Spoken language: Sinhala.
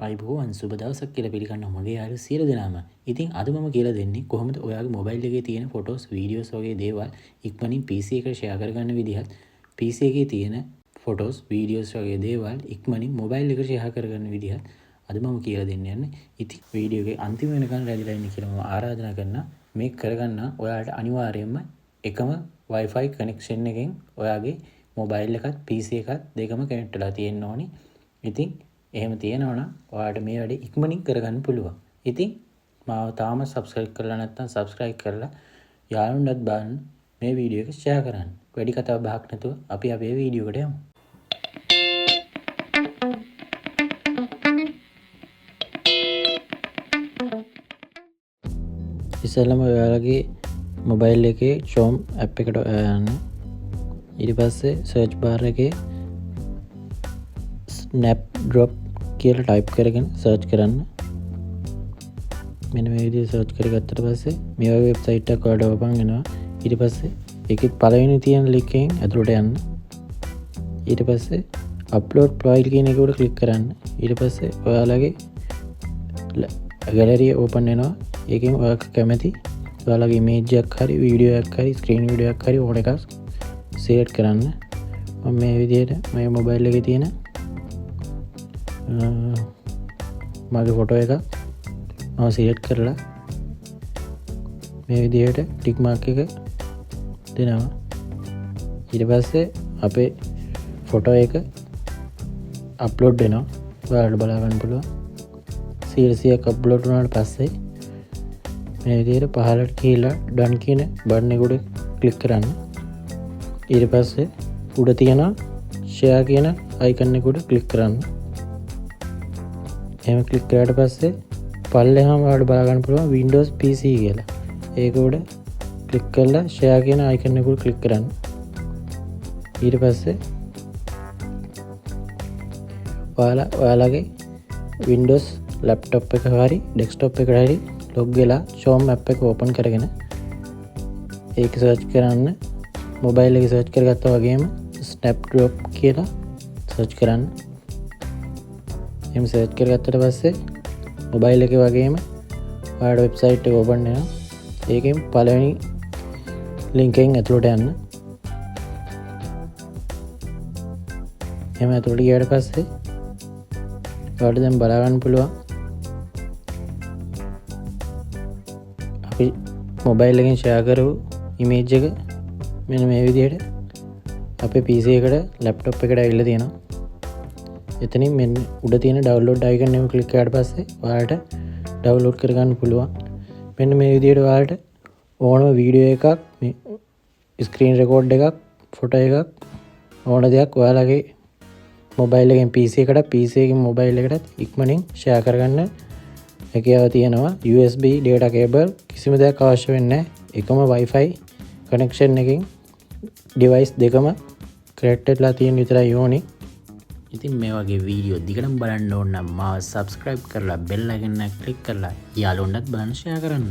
අයිබෝවන් සුබ දවසක් කියලා පිළිගන්න මගේ යාළු සියලු දෙනාම. ඉතින් අද මම කියලා දෙන්නේ කොහොමද ඔයාගේ මොබයිල් එකේ තියෙන ෆොටෝස්, වීඩියෝස් වගේ දේවල් ඉක්මනින් PC එකට ෂෙයා කරගන්න විදිහත්, PC එකේ තියෙන ෆොටෝස්, වීඩියෝස් වගේ දේවල් ඉක්මනින් මොබයිල් එකට ෂෙයා කරගන්න විදිහත් අද මම කියලා දෙන්න යන්නේ. ඉතින් වීඩියෝ එකේ අන්තිම වෙනකන් රැඳිලා ඉන්න කියලා මම ආරාධනා කරනවා. මේක කරගන්න ඔයාලට අනිවාර්යයෙන්ම එකම Wi-Fi connection එකෙන් ඔයාගේ මොබයිල් එකත් PC එකත් දෙකම කනෙක්ට් වෙලා තියෙන්න ඕනි. ඉතින් එහෙම තියෙනවා නම් ඔයාලට මේ වැඩේ ඉක්මනින් කරගන්න පුළුවන්. ඉතින් මාව තාම subscribe කරලා නැත්නම් subscribe කරලා යාළුවන්ටත් බලන්න මේ වීඩියෝ එක share කරන්න. වැඩි කතා බහක් නැතුව අපි අපේ වීඩියෝ එකට යමු. ඉස්සෙල්ලාම ඔයාලගේ මොබයිල් එකේ Chrome app එකට යන්න. ඊට පස්සේ search bar එකේ Snapdrop කියලා ටයිප් කරගෙන සර්ච් කරන්න. මෙන්න මේ විදිහට සර්ච් කරගත්තට පස්සේ මේ වගේ වෙබ්සයිට් එකක් ඔයාලට ඕපන් වෙනවා. ඊට පස්සේ ඒකේ පළවෙනි තියෙන ලින්ක් එකෙන් ඇතුළට යන්න. ඊට පස්සේ upload file කියන එක උඩ ක්ලික් කරන්න. ඊට පස්සේ ඔයාලගේ gallery ඕපන් වෙනවා. ඒකෙන් ඔයාලට කැමති ඔයාලගේ image එකක් හරි වීඩියෝ එකක් හරි screen video එකක් හරි ඕන එකක් select කරන්න. මම මේ විදිහට මගේ මොබයිල් එකේ තියෙන මගේ ෆොටෝ එක මම සිලෙක්ට් කරලා මේ විදිහට ටික් මාක් එක දෙනවා. ඊට පස්සේ අපේ ෆොටෝ එක අප්ලෝඩ් වෙනවා. ඔයාලට බලා ගන්න පුළුවන්. 100ක් අප්ලෝඩ් වුණාට පස්සේ මේ විදිහට පහළට ගිහිල්ලා done කියන බටන් එක උඩ ක්ලික් කරන්න. ඊට පස්සේ උඩ තියෙන share කියන icon එක උඩ ක්ලික් කරන්න. එහෙම ක්ලික් කරාට පස්සේ පල්ලෙහාම ඔයාලට බලා ගන්න පුළුවන් Windows PC කියලා. ඒක උඩ ක්ලික් කරලා share කියන icon එක උඩ ක්ලික් කරන්න. ඊට පස්සේ ඔයාලගේ Windows laptop එක හරි desktop එකට හරි log වෙලා Chrome app එක open කරගෙන ඒක search කරන්න. mobile එකේ search කරගත්තා වගේම Snapdrop කියලා search කරන්න. එහෙම සර්ච් කරගත්තට පස්සේ මොබයිල් එකේ වගේම ඔයාලට වෙබ්සයිට් එක ඕපන් වෙනවා. ඒකෙන් පළවෙනි ලින්ක් එකෙන් ඇතුළට යන්න. එහෙම ඇතුළට ගියාට පස්සේ ඔයාලට දැන් බලා ගන්න පුළුවන් අපි මොබයිල් එකෙන් ෂෙයා කරපු ඉමේජ් එක මෙන්න මේ විදිහට අපේ PC එකට laptop එකට ඇවිල්ලා තියෙනවා. එතනින් මෙන්න උඩ තියෙන ඩවුන්ලෝඩ් අයිකන් එක ක්ලික් කරාට පස්සේ ඔයාලට ඩවුන්ලෝඩ් කරගන්න පුළුවන්. මෙන්න මේ විදිහට ඔයාලට ඕනම වීඩියෝ එකක්, මේ ස්ක්‍රීන් රෙකෝඩ් එකක්, ෆොටෝ එකක් ඕන දෙයක් ඔයාලගේ මොබයිල් එකෙන් PC එකට, PC එකෙන් මොබයිල් එකට ඉක්මනින් ෂෙයා කරගන්න හැකියාව තියෙනවා. USB data cable කිසිම දෙයක් අවශ්‍ය වෙන්නේ නැහැ. එකම Wi-Fi connection එකකින් device දෙකම connect වෙලා තියෙන විතරයි ඕනේ. ඉතින් මේ වගේ වීඩියෝ දිගටම බලන්න ඕන නම් මාව subscribe කරලා bell icon එක click කරලා යාළුවන්ටත් බලන්න share කරන්න.